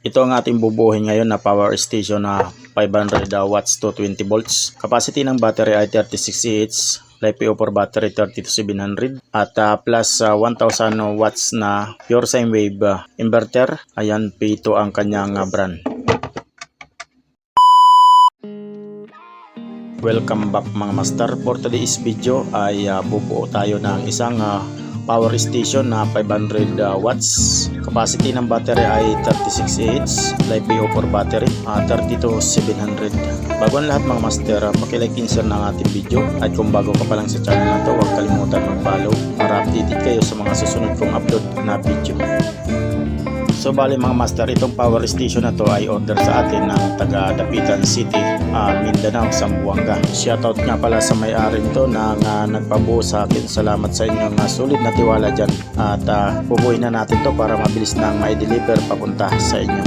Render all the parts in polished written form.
Ito ang ating bubuuhin ngayon na power station na 500 watts to 20 volts. Capacity ng battery ay 36 Ah. LiPo4 battery 30 to 700 at plus 1000 watts na pure sine wave inverter. Ayan, P2 ang kanyang brand. Welcome back mga master. For today's video ay bubuo tayo ng isang power station na 500 watts. Capacity ng battery ay 36 Ah. LiPo4 battery 30 to 700. Bago ang lahat mga master, pakilike and share ng ating video. At kung bago ka pa lang sa channel na to, huwag kalimutan mag-follow para updated kayo sa mga susunod kong upload na video. So bali mga master, itong power station na to ay order sa atin ng taga Dapitan City, Mindanao, Zamboanga. Shoutout nga pala sa may-ari nito na nagpabuo sa akin. Salamat sa inyong sulit na tiwala dyan. At bubuuin na natin to para mabilis nang mai-deliver papunta sa inyo.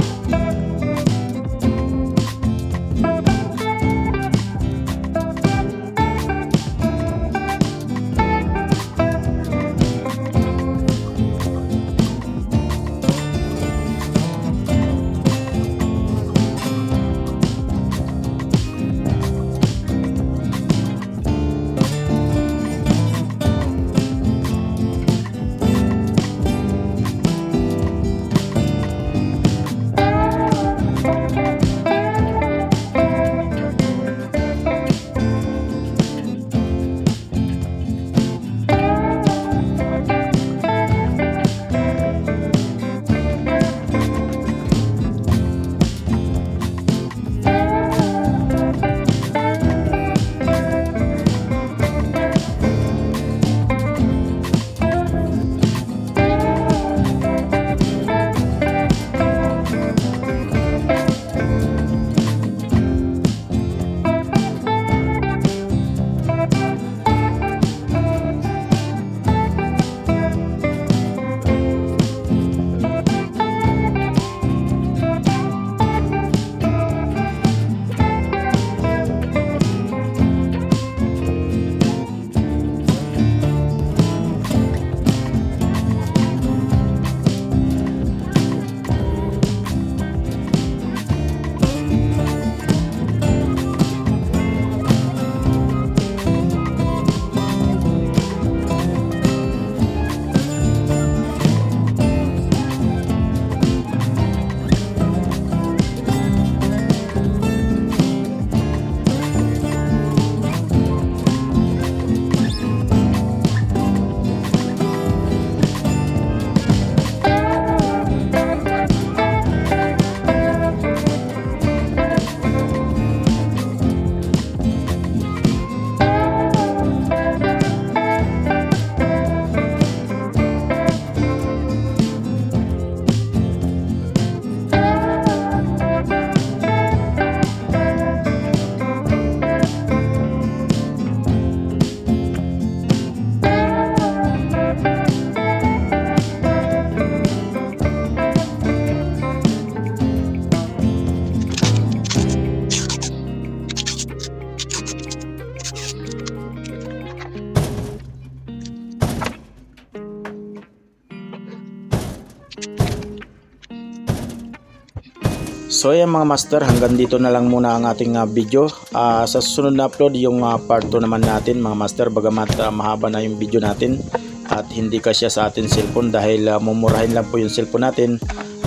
So yan mga master, hanggang dito na lang muna ang ating video. Sa susunod na upload yung part 2 naman natin mga master, bagamat mahaba na yung video natin at hindi kasya sa atin cellphone dahil mumurahin lang po yung cellphone natin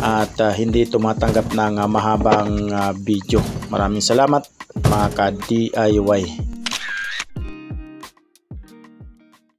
at hindi tumatanggap ng mahabang video. Maraming salamat mga ka-DIY.